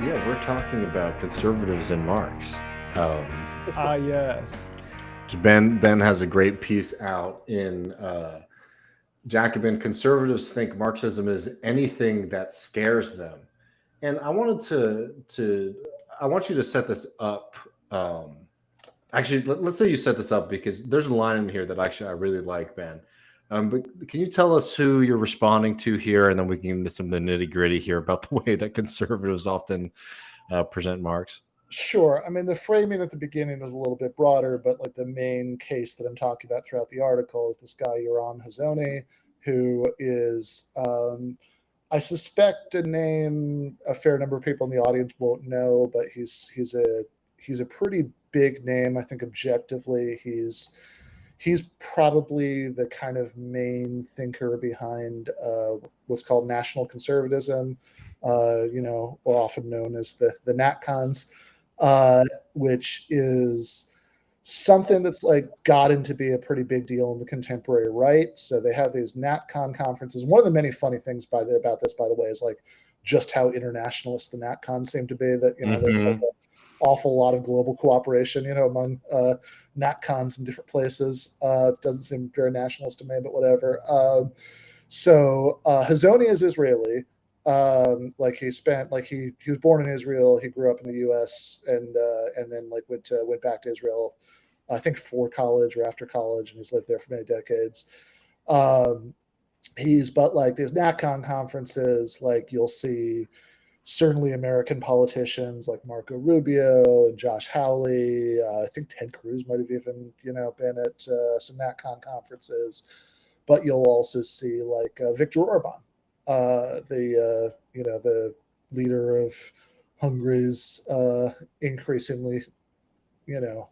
Yeah, we're talking about conservatives and Marx. Um, Ah, yes. Ben has a great piece out in Jacobin. Conservatives think Marxism is anything that scares them, and I wanted to I want you to set this up. Actually, let's say you set this up because there's a line in here that actually I really like, Ben. But can you tell us who you're responding to here, and then we can get into some of the nitty gritty here about the way that conservatives often present Marx? Sure. I mean, the framing at the beginning is a little bit broader, but like the main case that I'm talking about throughout the article is this guy, Yoram Hazony, who is, I suspect, a name a fair number of people in the audience won't know, but he's a pretty big name. I think objectively, he's probably the kind of main thinker behind what's called national conservatism, or often known as the NatCons, uh, which is something that's like gotten to be a pretty big deal in the contemporary right. So they have these NatCon conferences. One of the many funny things about this, by the way, is like just how internationalist the NatCons seem to be. That there's like Mm-hmm. an awful lot of global cooperation, among NatCons in different places. Doesn't seem very nationalist to me, but whatever. Hazony is Israeli. Like he was born in Israel. He grew up in the U.S. and then like went back to Israel, I think for college or after college, and he's lived there for many decades. Um, but like these NatCon conferences, like you'll see certainly American politicians like Marco Rubio and Josh Hawley. I think Ted Cruz might have even been at some NatCon conferences, but you'll also see like Viktor Orban, the leader of Hungary's increasingly, you know,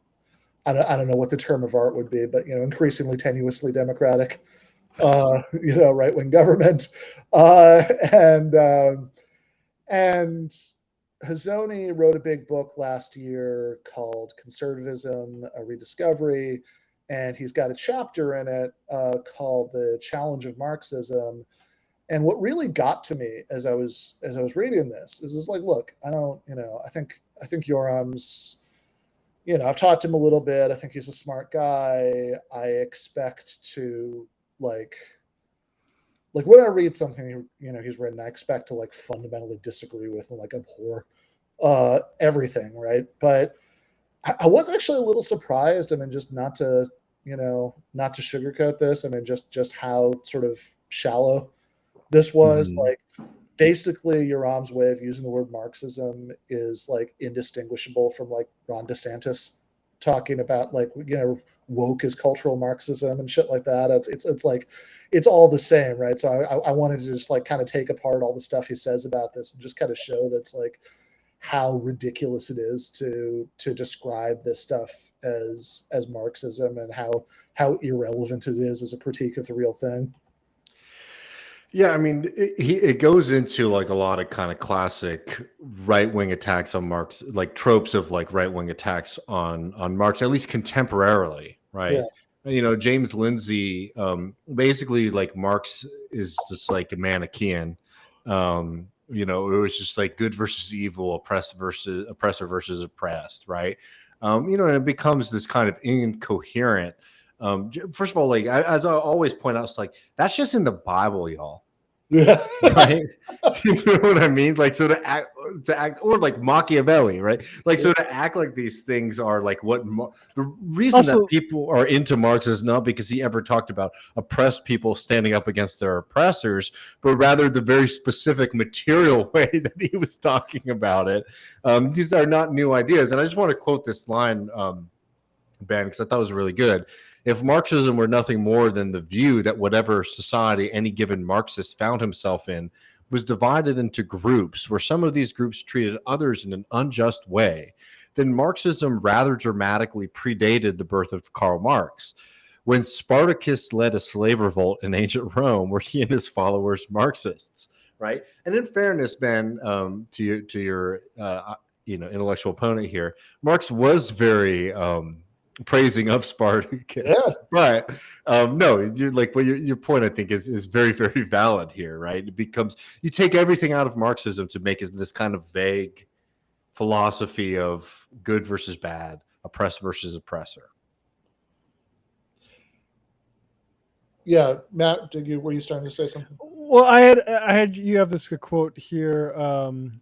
I don't know what the term of art would be, but increasingly tenuously democratic, right wing government, uh, and um, and Hazony wrote a big book last year called Conservatism, a Rediscovery, and he's got a chapter in it called The Challenge of Marxism. And what really got to me as I was reading this is like, look, I don't, I think Yoram's, I've talked to him a little bit. I think he's a smart guy. I expect to like like when I read something he's written, I expect to like fundamentally disagree with and like abhor everything, right? But I was actually a little surprised. I mean, just not to sugarcoat this. I mean, just how sort of shallow this was. Mm-hmm. Like, basically, Yoram's way of using the word Marxism is like indistinguishable from like Ron DeSantis talking about like woke is cultural Marxism and shit like that. It's like it's all the same, right? So I wanted to just like kind of take apart all the stuff he says about this and just kind of show that's like how ridiculous it is to describe this stuff as Marxism, and how irrelevant it is as a critique of the real thing. Yeah, I mean, it goes into like a lot of kind of classic right wing attacks on Marx, like tropes of like right wing attacks on Marx, at least contemporarily, Yeah, right? James Lindsay, basically like Marx is just like a Manichaean. It was just like good versus evil, oppressor versus oppressed, right? And it becomes this kind of incoherent. First of all, like as I always point out, it's like that's just in the Bible, y'all. yeah. Right? You know what I mean? Like, so to act, or like Machiavelli, right? Like, so to act like these things are like the reason that Also, people are into Marx is not because he ever talked about oppressed people standing up against their oppressors, but rather the very specific material way that he was talking about it. These are not new ideas, and I just want to quote this line. Ben, because I thought it was really good. If Marxism were nothing more than the view that whatever society any given Marxist found himself in was divided into groups, where some of these groups treated others in an unjust way, then Marxism rather dramatically predated the birth of Karl Marx. When Spartacus led a slave revolt in ancient Rome, were he and his followers Marxists? Right. And in fairness, Ben, to your intellectual opponent here, Marx was very praising of Spartacus. yeah. But no, like what your point I think is very very valid here, right? It becomes you take everything out of Marxism to make it this kind of vague. philosophy of good versus bad, oppressed versus oppressor. Yeah, Matt, were you starting to say something? Well, I had you have this quote here.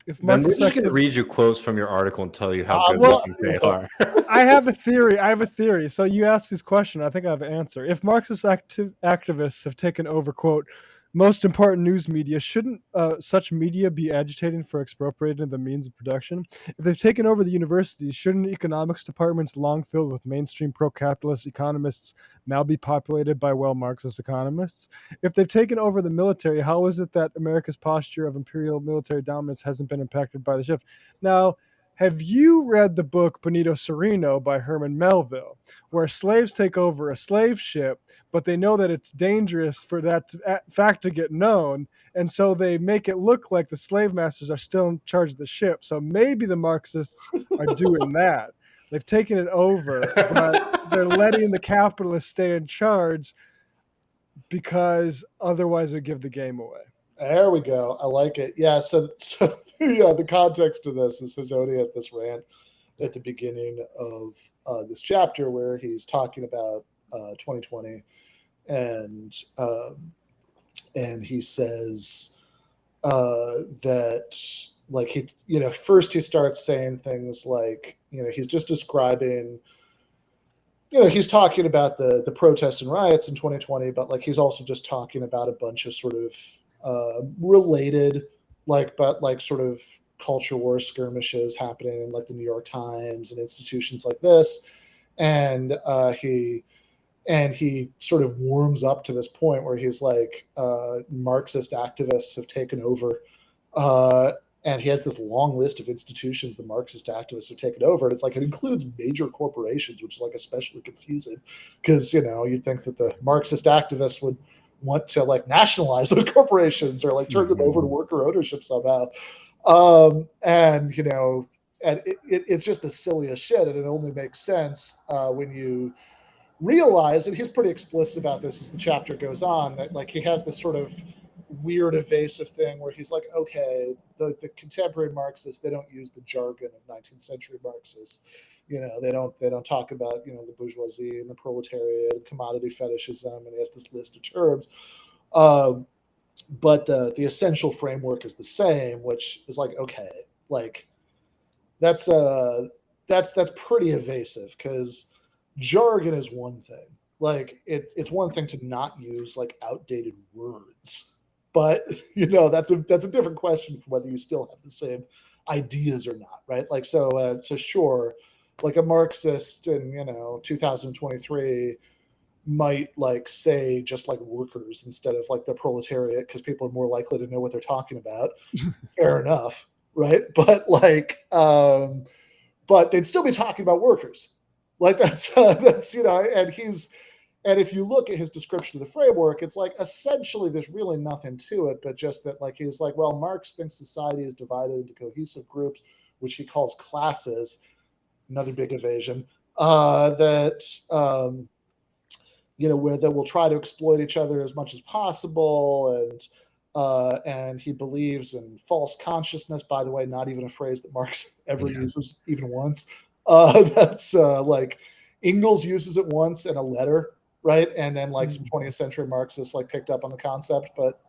If Ben, Marxist we're just going to read you quotes from your article and tell you how good well, we think they are. I have a theory. So you asked this question. I think I have an answer. If Marxist activists have taken over, quote, most important news media, shouldn't such media be agitating for expropriating the means of production? If they've taken over the universities, shouldn't economics departments long filled with mainstream pro-capitalist economists now be populated by Marxist economists? If they've taken over the military, how is it that America's posture of imperial military dominance hasn't been impacted by the shift? Now, have you read the book Benito Cereno by Herman Melville, where slaves take over a slave ship, but they know that it's dangerous for that fact to get known, and so they make it look like the slave masters are still in charge of the ship? So maybe the Marxists are doing that. They've taken it over, but they're letting the capitalists stay in charge because otherwise it would give the game away. There we go. I like it. Yeah. So yeah, the context of this is Hazoni has this rant at the beginning of this chapter where he's talking about 2020, and he says that, like, he first he starts saying things like, he's just describing, he's talking about the protests and riots in 2020, but like he's also just talking about a bunch of sort of related, sort of culture war skirmishes happening in like the New York Times and institutions like this, and he sort of warms up to this point where he's like, Marxist activists have taken over, and he has this long list of institutions the Marxist activists have taken over, and it's like it includes major corporations, which is like especially confusing because you'd think that the Marxist activists would want to like nationalize those corporations or like turn them over to worker ownership somehow. And it's just the silliest shit. And it only makes sense when you realize, and he's pretty explicit about this as the chapter goes on, that like he has this sort of weird evasive thing where he's like, okay, the contemporary Marxists, they don't use the jargon of 19th century Marxists. They don't talk about, the bourgeoisie and the proletariat and commodity fetishism, and he has this list of terms. But the essential framework is the same, which is like, okay, like that's pretty evasive because jargon is one thing. Like it's one thing to not use like outdated words, but that's a different question for whether you still have the same ideas or not, right? Like so sure. Like a Marxist in 2023 might like say just like workers instead of like the proletariat because people are more likely to know what they're talking about. Fair enough, right? But like, but they'd still be talking about workers. Like that's and if you look at his description of the framework, it's like essentially there's really nothing to it, but just that like he's like, well, Marx thinks society is divided into cohesive groups, which he calls classes. Another big evasion, where they will try to exploit each other as much as possible, and he believes in false consciousness. By the way, not even a phrase that Marx ever uses even once. That's like Engels uses it once in a letter, right? And then like some 20th century Marxists like picked up on the concept, but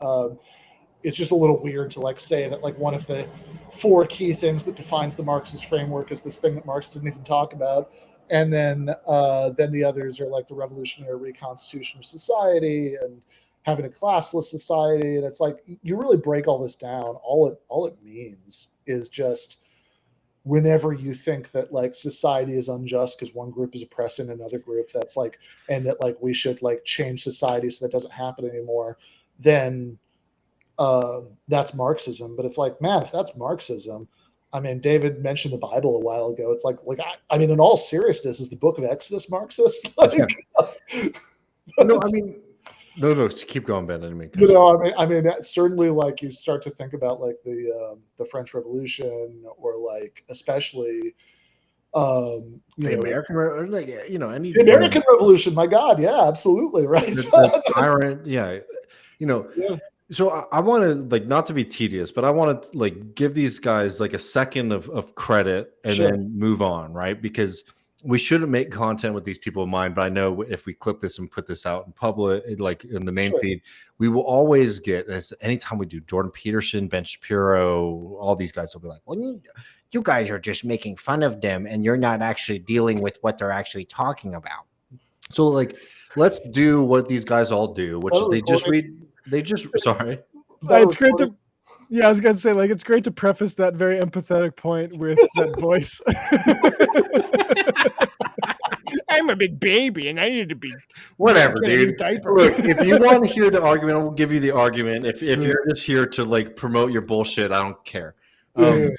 it's just a little weird to like say that like one of the four key things that defines the Marxist framework is this thing that Marx didn't even talk about. And then the others are like the revolutionary reconstitution of society and having a classless society. And it's like, you really break all this down. All it means is just whenever you think that like society is unjust because one group is oppressing another group, that's like, and that like we should like change society so that doesn't happen anymore, then that's Marxism. But it's like, man, if that's Marxism, I mean, David mentioned the Bible a while ago. It's like I mean, in all seriousness, is the Book of Exodus Marxist? Like, no, keep going, Ben. I didn't mean I mean, certainly, like you start to think about like the French Revolution, or like especially the American, the American Revolution. My God, yeah, absolutely, right. The tyrant, yeah. So I want to, like, not to be tedious, but I want to like give these guys like a second of credit and Sure. then move on, right? Because we shouldn't make content with these people in mind. But I know if we clip this and put this out in public, like in the main Sure. feed, we will always get, anytime we do Jordan Peterson, Ben Shapiro, all these guys will be like, well, you guys are just making fun of them and you're not actually dealing with what they're actually talking about. So like, let's do what these guys all do, which is sorry. Is that It's great recording? to. Yeah, I was gonna say, like, it's great to preface that very empathetic point with that voice. I'm a big baby and I need to be Whatever, get a new dude. diaper. Look, if you want to hear the argument, I will give you the argument. If you're just here to like promote your bullshit, I don't care. Yeah.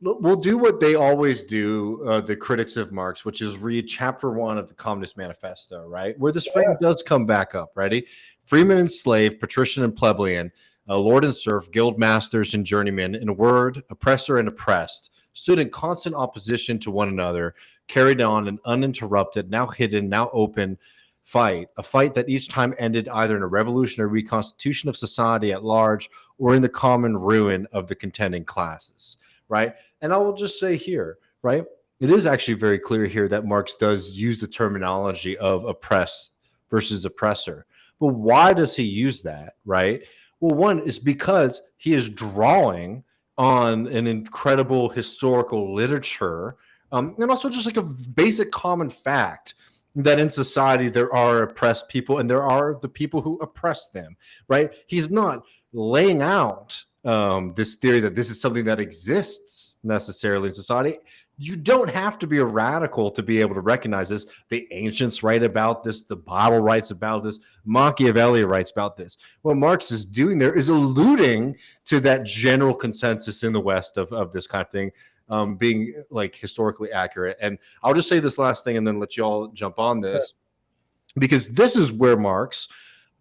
We'll do what they always do, the critics of Marx, which is read chapter 1 of the Communist Manifesto, right? Where this frame does come back up. Ready? Freeman and slave, patrician and plebeian, lord and serf, guild masters and journeymen, in a word, oppressor and oppressed, stood in constant opposition to one another, carried on an uninterrupted, now hidden, now open fight, a fight that each time ended either in a revolution or reconstitution of society at large or in the common ruin of the contending classes, right? And I will just say here, right, it is actually very clear here that Marx does use the terminology of oppressed versus oppressor. But why does he use that, right? Well, one is because he is drawing on an incredible historical literature, and also just like a basic common fact that in society there are oppressed people and there are the people who oppress them, right? He's not laying out this theory that this is something that exists necessarily in society. You don't have to be a radical to be able to recognize this. The ancients write about this. The Bible writes about this. Machiavelli writes about this. What Marx is doing there is alluding to that general consensus in the West of this kind of thing being like historically accurate. And I'll just say this last thing and then let you all jump on this, because this is where Marx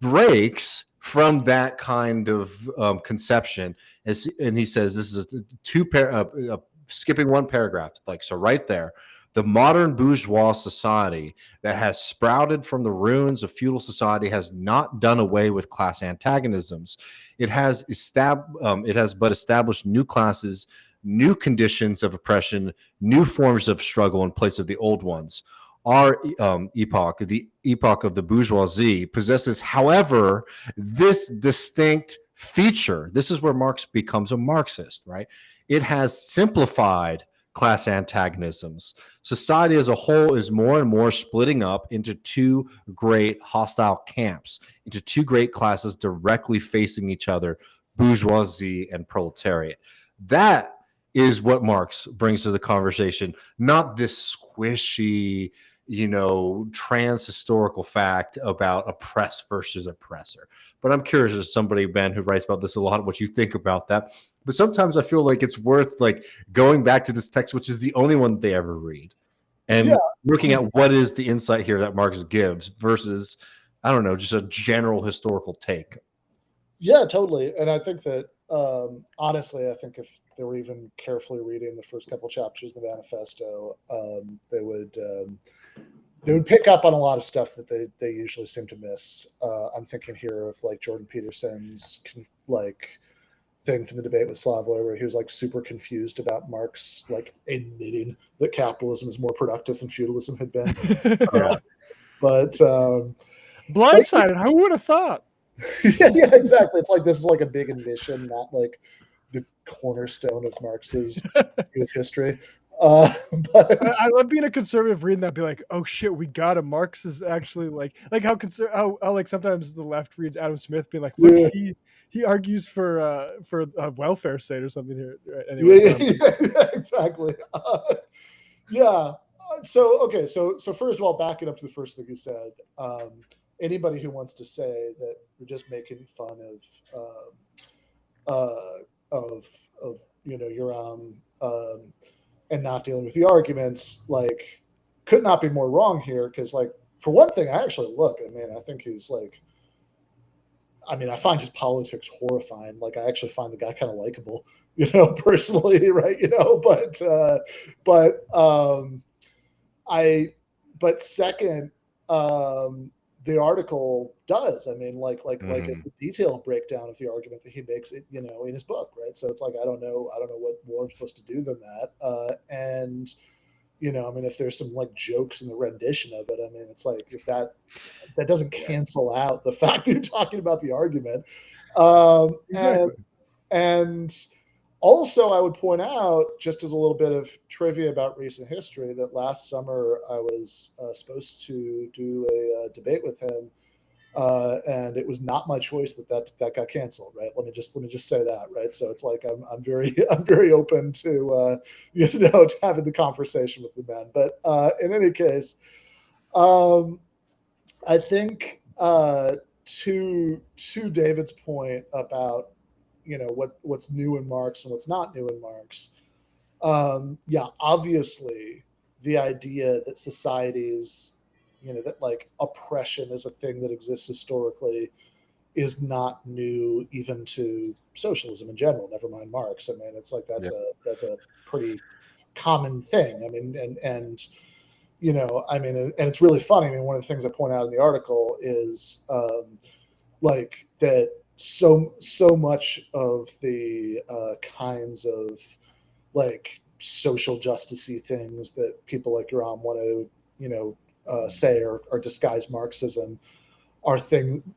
breaks from that kind of conception. And he says this is skipping one paragraph, like, so right there, the modern bourgeois society that has sprouted from the ruins of feudal society has not done away with class antagonisms. It has but established new classes, new conditions of oppression, new forms of struggle in place of the old ones. Our epoch, the epoch of the bourgeoisie, possesses, however, this distinct feature. This is where Marx becomes a Marxist, right? It has simplified class antagonisms. Society as a whole is more and more splitting up into two great hostile camps, into two great classes directly facing each other, bourgeoisie and proletariat. That is what Marx brings to the conversation, not this squishy, trans historical fact about oppressed versus oppressor. But I'm curious, as somebody, Ben, who writes about this a lot, what you think about that. But sometimes I feel like it's worth like going back to this text, which is the only one they ever read, and looking at what is the insight here that Marx gives versus, I don't know, just a general historical take. Yeah, totally. And I think that honestly, I think if they were even carefully reading the first couple chapters of the manifesto, they would pick up on a lot of stuff that they usually seem to miss. I'm thinking here of like Jordan Peterson's like thing from the debate with Slavoj, where he was like super confused about Marx like admitting that capitalism is more productive than feudalism had been. But blindsided. Who would have thought? yeah, exactly. It's like this is like a big admission, not like the cornerstone of Marx's history. But I love being a conservative reading that, be like, oh shit, we got him. Marx is actually like how like sometimes the left reads Adam Smith being like, look, he argues for a welfare state or something here. Anyway, yeah, exactly. Yeah. So first of all, backing up to the first thing you said, anybody who wants to say that we're just making fun of Uram and not dealing with the arguments, like, could not be more wrong here. Because, like, for one thing, I actually I think he's like, I find his politics horrifying. Like, I actually find the guy kind of likable, personally, right? But second, the article does. I mean, like Mm-hmm. it's a detailed breakdown of the argument that he makes it, in his book, right? So it's like I don't know what more I'm supposed to do than that. And I mean, if there's some like jokes in the rendition of it, I mean, it's like if that doesn't cancel out the fact that you're talking about the argument. Exactly. And also, I would point out, just as a little bit of trivia about recent history, that last summer I was supposed to do a debate with him, and it was not my choice that got canceled. Right? Let me just say that. Right? So it's like I'm very I'm very open to to having the conversation with the man. But in any case, I think to David's point about what's new in Marx and what's not new in Marx. Yeah, obviously the idea that societies, that like oppression is a thing that exists historically is not new even to socialism in general, never mind Marx. I mean, it's like that's a pretty common thing. I mean, and I mean, and it's really funny. I mean, one of the things I point out in the article is like that so much of the kinds of like social justicey things that people like your want to say or disguise Marxism are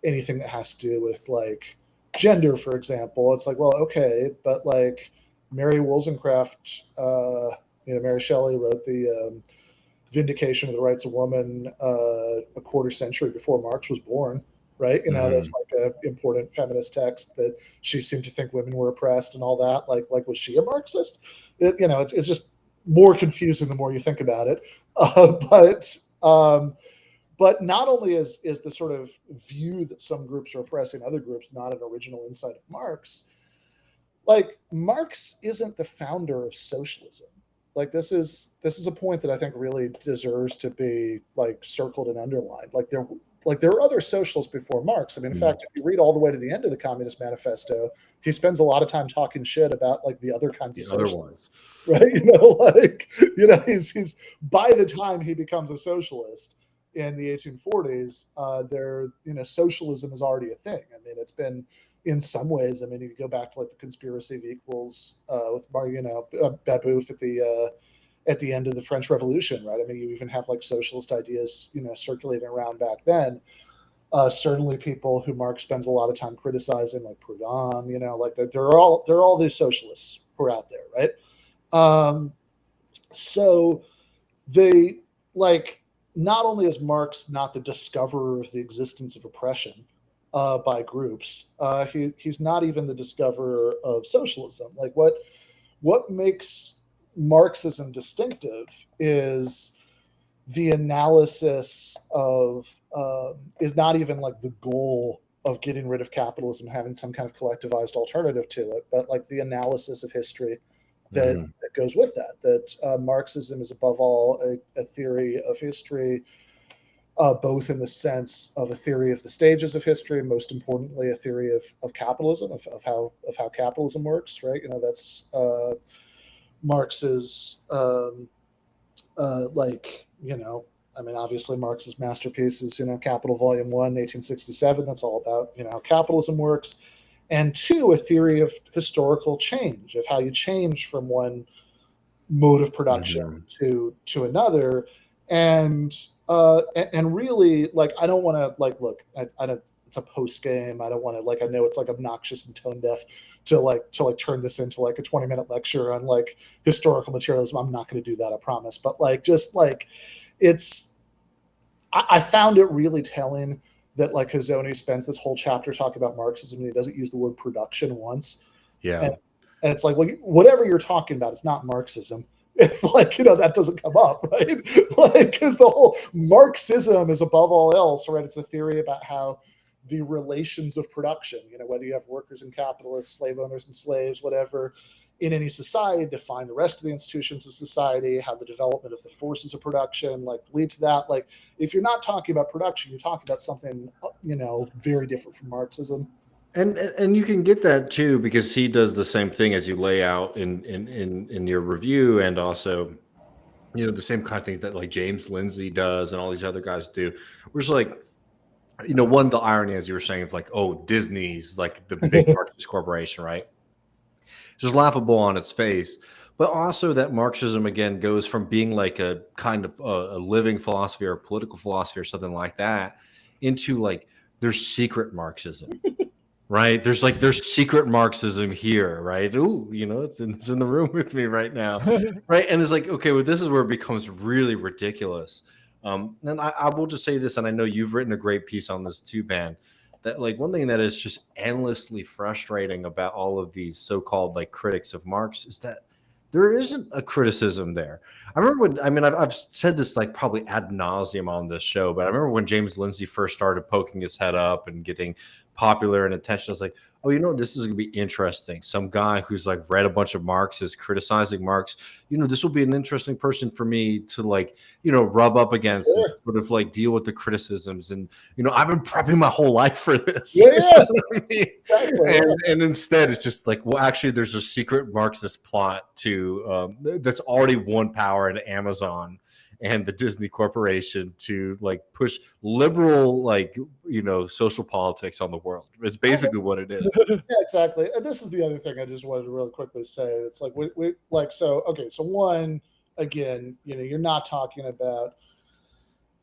anything that has to do with like gender, for example. It's like, well, okay, but like Mary Wollstonecraft, Mary Shelley wrote the Vindication of the Rights of Woman a quarter century before Marx was born, right? That's like an important feminist text that she seemed to think women were oppressed and all that. Like was she a Marxist? It's just more confusing the more you think about it. But not only is the sort of view that some groups are oppressing other groups not an original insight of Marx, like Marx isn't the founder of socialism. Like this is a point that I think really deserves to be like circled and underlined. Like there were other socialists before Marx. I mean, in fact, if you read all the way to the end of the Communist Manifesto, he spends a lot of time talking shit about like the other kinds of socialists, right? He's by the time he becomes a socialist in the 1840s, socialism is already a thing. I mean, it's been in some ways. I mean, you go back to like the Conspiracy of Equals with Babeuf at the end of the French Revolution, right? I mean, you even have like socialist ideas, circulating around back then. Certainly, people who Marx spends a lot of time criticizing, like Proudhon, like there are all these socialists who are out there, right? So they like not only is Marx not the discoverer of the existence of oppression by groups, he's not even the discoverer of socialism. Like what makes Marxism distinctive is the analysis of is not even like the goal of getting rid of capitalism, having some kind of collectivized alternative to it, but like the analysis of history that goes with that. That Marxism is above all a theory of history, both in the sense of a theory of the stages of history, and most importantly, a theory of capitalism, of how capitalism works. Right? That's Marx's I mean, obviously Marx's masterpiece is, Capital Volume 1, 1867. That's all about, how capitalism works. And two, a theory of historical change, of how you change from one mode of production to another. And really, like, I don't want to, like, look, I don't, it's a post game. I don't want to, like, I know it's like obnoxious and tone deaf to turn this into like a 20-minute lecture on like historical materialism. I'm not going to do that, I promise. But like, just like, I found it really telling that like Hazoni spends this whole chapter talking about Marxism and he doesn't use the word production once. Yeah. And it's like, well, whatever you're talking about, it's not Marxism. If like, that doesn't come up, right? Like, because the whole Marxism is above all else, right? It's a theory about how the relations of production, whether you have workers and capitalists, slave owners and slaves, whatever, in any society, define the rest of the institutions of society, how the development of the forces of production like lead to that. Like, if you're not talking about production, you're talking about something, very different from Marxism. And you can get that too, because he does the same thing as you lay out in your review, and also, the same kind of things that like James Lindsay does and all these other guys do. We're just like, one, the irony, as you were saying, is like, oh, Disney's like the big Marxist corporation, right? Just laughable on its face. But also that Marxism, again, goes from being like a kind of a living philosophy or a political philosophy or something like that into like there's secret Marxism, right? There's secret Marxism here, right? Ooh, it's in the room with me right now, right? And it's like, okay, well, this is where it becomes really ridiculous. And I will just say this, and I know you've written a great piece on this too, Ben, that like one thing that is just endlessly frustrating about all of these so-called like critics of Marx is that there isn't a criticism there. I remember when, I mean, I've said this like probably ad nauseum on this show, but I remember when James Lindsay first started poking his head up and getting popular and attention. I was like, oh, this is going to be interesting. Some guy who's like read a bunch of Marx is criticizing Marx. This will be an interesting person for me to like, rub up against and sort of like deal with the criticisms. And, I've been prepping my whole life for this. Yeah. Exactly. And instead it's just like, well, actually there's a secret Marxist plot to that's already won power in Amazon and the Disney Corporation to like push liberal, like, social politics on the world. It's basically what it is. Yeah, exactly. And this is the other thing I just wanted to really quickly say. It's like, we like, so, okay. So one, again, you're not talking about,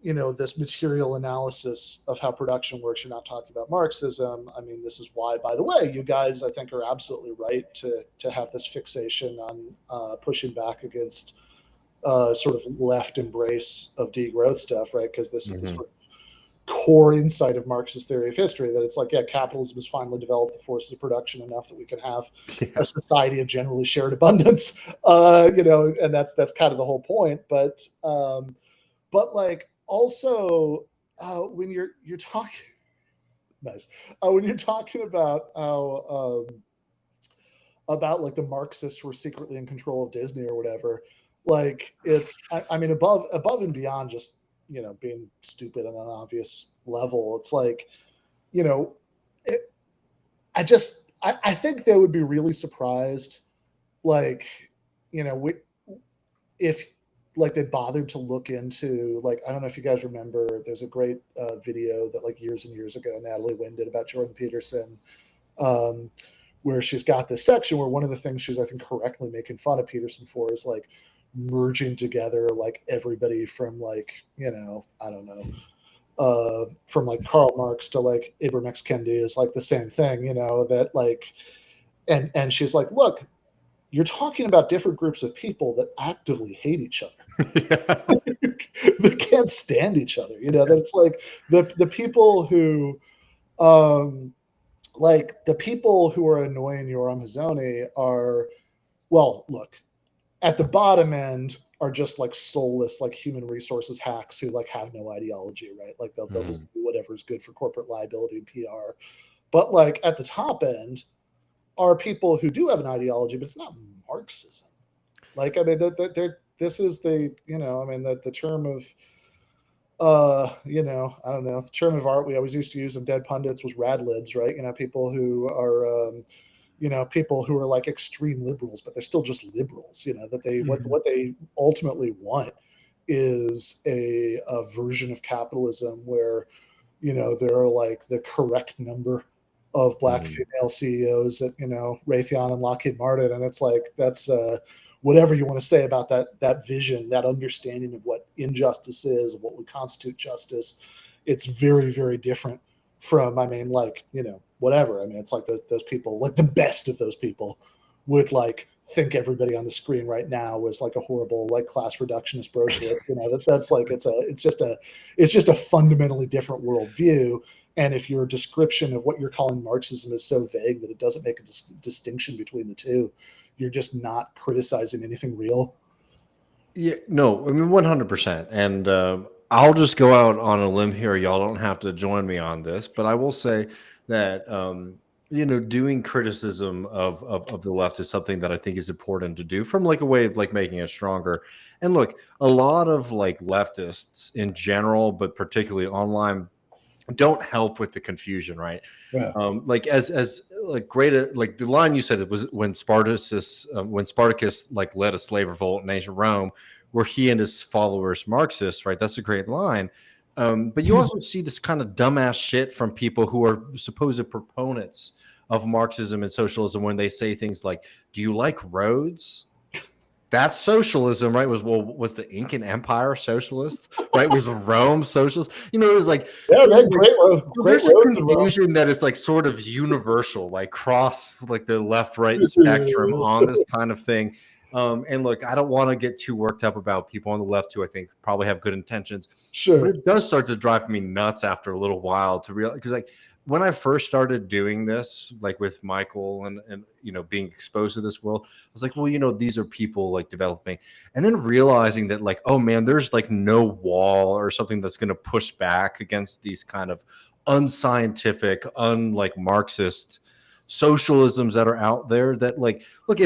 this material analysis of how production works. You're not talking about Marxism. I mean, this is why, by the way, you guys, I think, are absolutely right to have this fixation on pushing back against sort of left embrace of degrowth stuff, right? Because this is the sort of core insight of Marxist theory of history, that it's like, yeah, capitalism has finally developed the forces of production enough that we can have a society of generally shared abundance, and that's kind of the whole point. But like also when you're talking, nice, when you're talking about how about like the Marxists were secretly in control of Disney or whatever. Like it's, I mean, above and beyond just, being stupid on an obvious level. It's like, I think they would be really surprised, like, if like they bothered to look into, like, I don't know if you guys remember, there's a great video that like years and years ago, Natalie Wynn did about Jordan Peterson, where she's got this section where one of the things she's, I think, correctly making fun of Peterson for is like merging together like everybody from like, I don't know, from like Karl Marx to like Ibram X. Kendi is like the same thing, that like, and she's like, look, you're talking about different groups of people that actively hate each other. They can't stand each other, that it's like the people who, like the people who are annoying Yoram Hazony are, well, look, at the bottom end are just like soulless, like human resources hacks who like have no ideology, right? Like they'll just do whatever is good for corporate liability and PR. But like at the top end are people who do have an ideology, but it's not Marxism. Like, I mean, this is the, I mean, the term of, I don't know, the term of art we always used to use in Dead Pundits was rad libs, right? People who are, people who are like extreme liberals, but they're still just liberals, that they, what they ultimately want is a version of capitalism where, there are like the correct number of black female CEOs at, Raytheon and Lockheed Martin. And it's like, that's whatever you want to say about that vision, that understanding of what injustice is, of what would constitute justice. It's very, very different from, I mean, like, whatever. I mean, it's like those people, like the best of those people would like think everybody on the screen right now was like a horrible, like class reductionist brochurist, that's like, it's just a fundamentally different worldview. And if your description of what you're calling Marxism is so vague that it doesn't make a distinction between the two, you're just not criticizing anything real. Yeah, no, I mean 100%. And I'll just go out on a limb here. Y'all don't have to join me on this, but I will say that doing criticism of the left is something that I think is important to do from like a way of like making it stronger. And look, a lot of like leftists in general, but particularly online, don't help with the confusion, right? Yeah. Like as like great, like the line you said, it was when Spartacus like led a slave revolt in ancient Rome, were he and his followers Marxists, right? That's a great line. But you also see this kind of dumbass shit from people who are supposed proponents of Marxism and socialism when they say things like, "Do you like roads?" That's socialism, right? Was the Incan Empire socialist, right? Was Rome socialist? You know, it was like, Yeah, so man, like, great so there's a roads in Rome. confusion that is like sort of universal, like cross like the left-right spectrum on this kind of thing. And look, I don't want to get too worked up about people on the left who I think probably have good intentions. Sure. But it does start to drive me nuts after a little while to realize, because like when I first started doing this, like with Michael and you know, being exposed to this world, I was like, well, you know, these are people like developing, and then realizing that like, oh man, there's like no wall or something that's going to push back against these kind of unscientific, unlike Marxist socialisms that are out there. That like, look,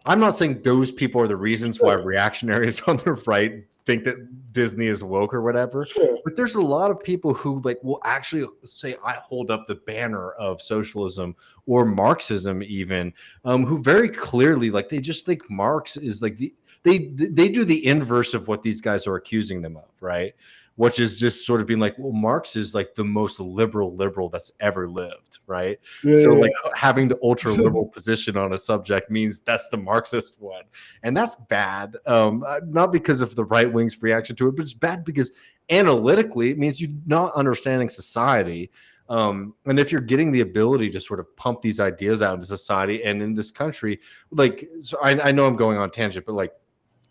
I'm not saying those people are the reasons why reactionaries on the right think that Disney is woke or whatever. Sure. But there's a lot of people who like will actually say, I hold up the banner of socialism or Marxism even, who very clearly like they just think Marx is like they do the inverse of what these guys are accusing them of, right? Which is just sort of being like, well, Marx is like the most liberal that's ever lived, right? Yeah, So yeah, like having the ultra liberal position on a subject means that's the Marxist one, and that's bad. Not because of the right wing's reaction to it, but it's bad because analytically it means you're not understanding society. And if you're getting the ability to sort of pump these ideas out into society and in this country, like, so I know I'm going on tangent, but like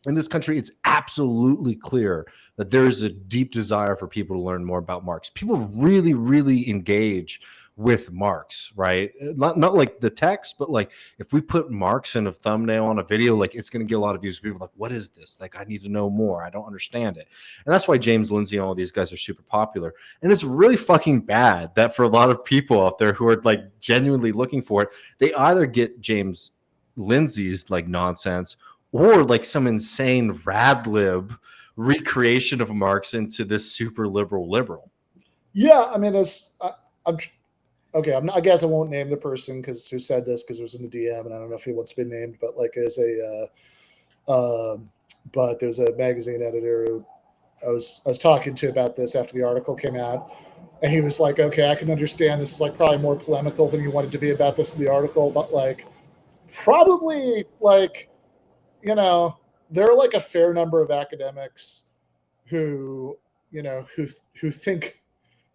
in this country, it's absolutely clear that there is a deep desire for people to learn more about Marx. People really, really engage with Marx, right? Not like the text, but like if we put Marx in a thumbnail on a video, like it's going to get a lot of views. People are like, what is this? Like, I need to know more. I don't understand it. And that's why James Lindsay and all these guys are super popular. And it's really fucking bad that for a lot of people out there who are like genuinely looking for it, they either get James Lindsay's like nonsense or like some insane rad lib recreation of Marx into this super liberal. Yeah, I mean, I'm okay. I guess I won't name the person who said this because it was in the DM, and I don't know if he wants to be named. But like, but there's a magazine editor who I was talking to about this after the article came out, and he was like, "Okay, I can understand this is like probably more polemical than you wanted to be about this in the article, but like, probably like." You know, there are like a fair number of academics who, you know, who think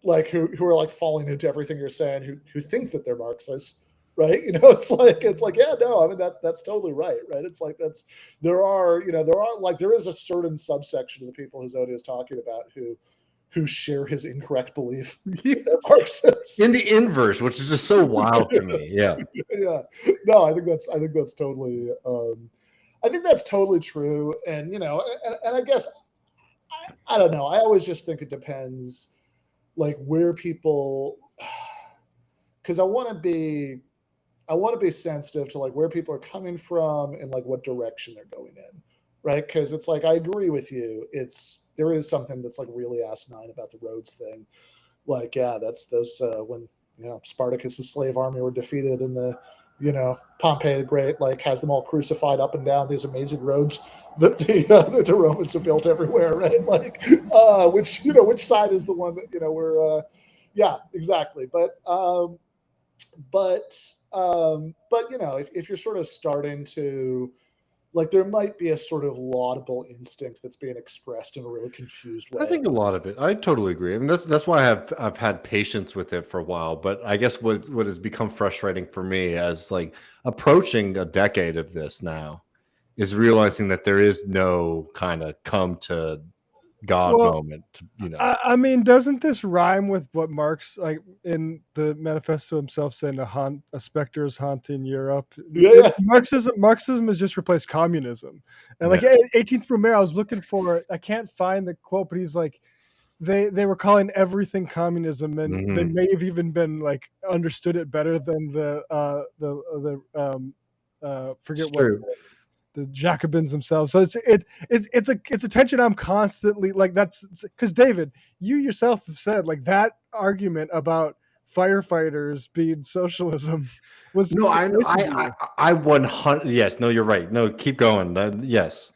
like who are like falling into everything you're saying, who think that they're Marxists, right? You know, it's like yeah, no, I mean that's totally right? It's like there are like there is a certain subsection of the people who Zodi is talking about who share his incorrect belief that they're Marxists. In the inverse, which is just so wild to me. Yeah. Yeah. No, I think that's totally I think that's totally true. And, you know, and I guess, I don't know. I always just think it depends, like where people, because I want to be sensitive to like where people are coming from and like what direction they're going in. Right. Because it's like, I agree with you. There is something that's like really asinine about the roads thing. Like, yeah, that's those, when, you know, Spartacus's slave army were defeated in the, you know, Pompey the Great, like has them all crucified up and down these amazing roads that the Romans have built everywhere, right? Like, which side is the one that, you know, we're, yeah, exactly. But you know, if you're sort of starting to, like, there might be a sort of laudable instinct that's being expressed in a really confused way. I think a lot of it. I totally agree. I mean, that's why I've had patience with it for a while. But I guess what has become frustrating for me as like approaching a decade of this now is realizing that there is no kind of come to God moment. You know, I mean, doesn't this rhyme with what Marx, like in the manifesto himself, saying a specter is haunting Europe? Yeah. Marxism has just replaced communism, and like 18th Brumaire, I was looking for it. I can't find the quote, but he's like, they were calling everything communism, and they may have even been like understood it better than forget what. The Jacobins themselves. So it's a tension I'm constantly like, that's because David, you yourself have said like that argument about firefighters being socialism was no, I 100 yes, no, you're right. No, keep going. Yes.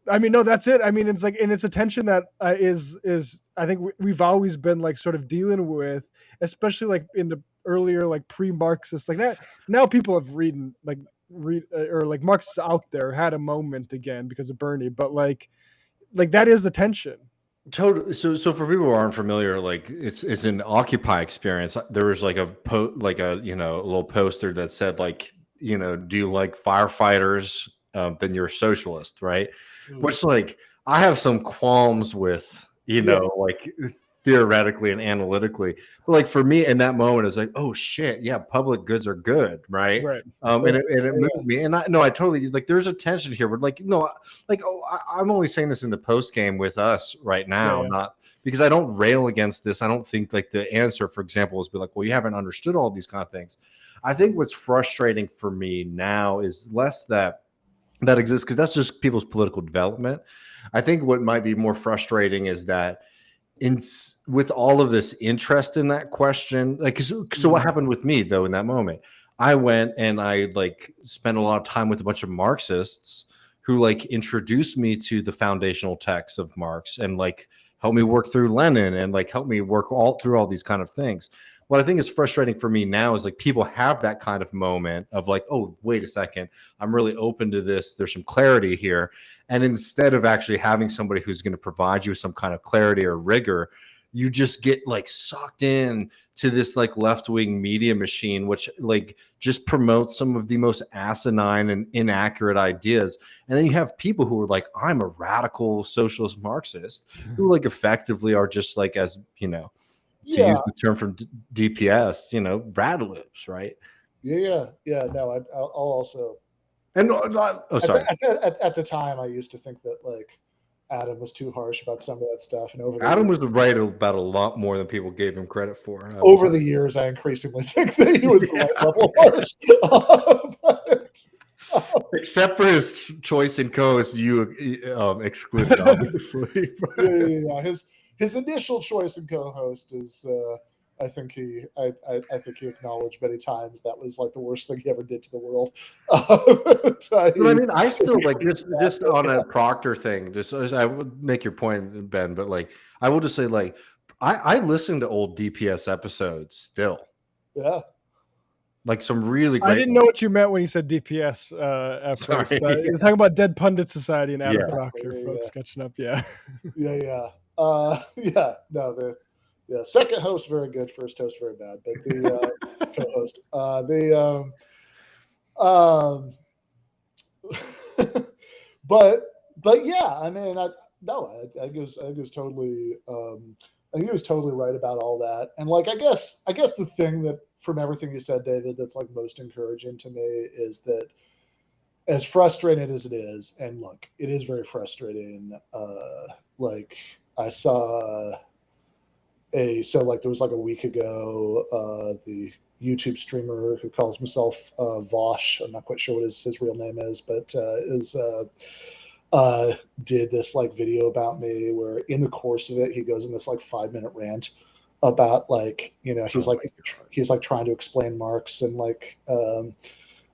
I mean, no, that's it. I mean, it's like, and it's a tension that is I think we've always been like sort of dealing with, especially like in the earlier like pre-Marxist, like that. Now people have read or like Marx out there had a moment again because of Bernie, but like that is the tension. Totally. So for people who aren't familiar, like it's an Occupy experience. There was like like a a little poster that said like do you like firefighters? Then you're a socialist, right? Which like I have some qualms with, Yeah. like theoretically and analytically, but like for me in that moment, it's like, oh shit, yeah, public goods are good, right? Right. And it moved me, and I totally like. There's a tension here, but like no, like I'm only saying this in the post game with us right now, Yeah. not because I don't rail against this. I don't think like the answer, for example, is be like, well, you haven't understood all these kind of things. I think what's frustrating for me now is less that exists because that's just people's political development. I think what might be more frustrating is that with all of this interest in that question, like so what happened with me though in that moment? I went and I like spent a lot of time with a bunch of Marxists who like introduced me to the foundational texts of Marx and like helped me work through Lenin and like helped me work all through all these kind of things. What I think is frustrating for me now is like people have that kind of moment of like, oh, wait a second, I'm really open to this. There's some clarity here. And instead of actually having somebody who's going to provide you with some kind of clarity or rigor, you just get like sucked in to this like left-wing media machine, which like just promotes some of the most asinine and inaccurate ideas. And then you have people who are like, I'm a radical socialist Marxist, who like effectively are just like, as to use the term from DPS, radicals, right? Yeah. No, I'll also. And sorry. At the time, I used to think that like Adam was too harsh about some of that stuff, and Adam was right about a lot more than people gave him credit for. Over the years, I increasingly think that he was the right level harsh. Except for his choice in co-host, you excluded, obviously. Yeah. His initial choice in co-host is, I think he acknowledged many times that was like the worst thing he ever did to the world. But I mean, I still like just on a Proctor thing. Just as I would make your point, Ben, but like I will just say, like I listen to old DPS episodes still. Yeah. Like some really great. I didn't know what you meant when you said DPS at first. You're talking about Dead Pundit Society and Adam Proctor, folks catching up. Yeah. Yeah. No, the second host very good, first host very bad, but the co-host, but yeah, I mean, I was totally, I think he was totally right about all that. And like, I guess the thing that from everything you said, David, that's like most encouraging to me is that as frustrating as it is, and look, it is very frustrating. Like I saw there was like a week ago, the YouTube streamer who calls himself Vosh, I'm not quite sure what his real name is, but did this like video about me where in the course of it, he goes in this like 5-minute rant about like, he's like trying to explain Marx and like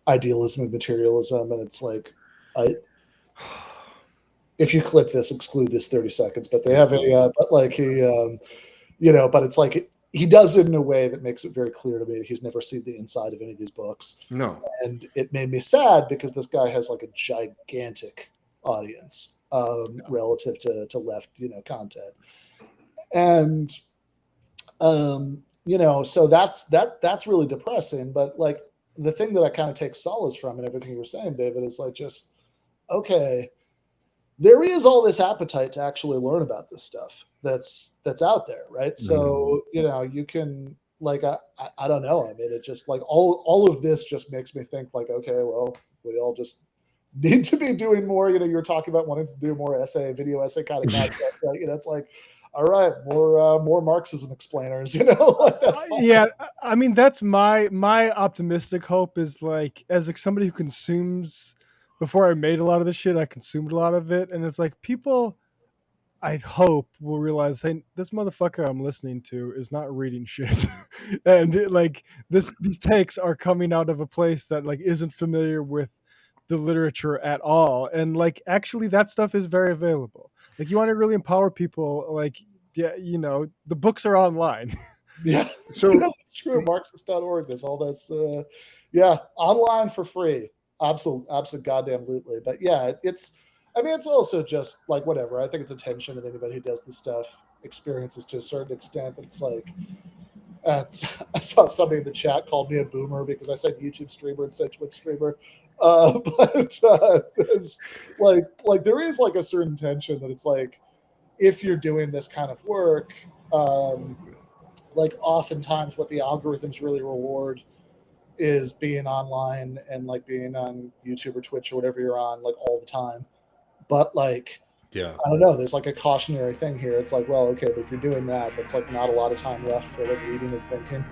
idealism and materialism. And it's like, if you clip this, exclude this 30 seconds, but they have but it's like, he does it in a way that makes it very clear to me that he's never seen the inside of any of these books. No. And it made me sad because this guy has like a gigantic audience relative to left, content. And, so that's really depressing. But like the thing that I kind of take solace from and everything you were saying, David, is like, just, okay, there is all this appetite to actually learn about this stuff that's out there, right? So you can like I don't know. I mean, it just like all of this just makes me think like, okay, well, we all just need to be doing more. You're talking about wanting to do more video essay kind of content. Right? It's like, all right, more Marxism explainers. Like that's fine. Yeah. I mean, that's my optimistic hope is like as somebody who consumes. Before I made a lot of this shit, I consumed a lot of it, and it's like people, I hope, will realize, hey, this motherfucker I'm listening to is not reading shit, and these takes are coming out of a place that like isn't familiar with the literature at all, and like actually that stuff is very available. Like you want to really empower people, like yeah, the books are online. Yeah, So it's true. Marxist.org. There's all this. Online for free. Absolute goddamn lootly. But yeah, it's. I mean, it's also just like whatever. I think it's a tension that anybody who does this stuff experiences to a certain extent. That it's like. I saw somebody in the chat called me a boomer because I said YouTube streamer instead of Twitch streamer. There's like there is like a certain tension that it's like if you're doing this kind of work. Like oftentimes what the algorithms really reward is being online and like being on YouTube or Twitch or whatever you're on like all the time. But like, yeah, I don't know, there's like a cautionary thing here. It's like, well, okay, but if you're doing that, that's like not a lot of time left for like reading and thinking.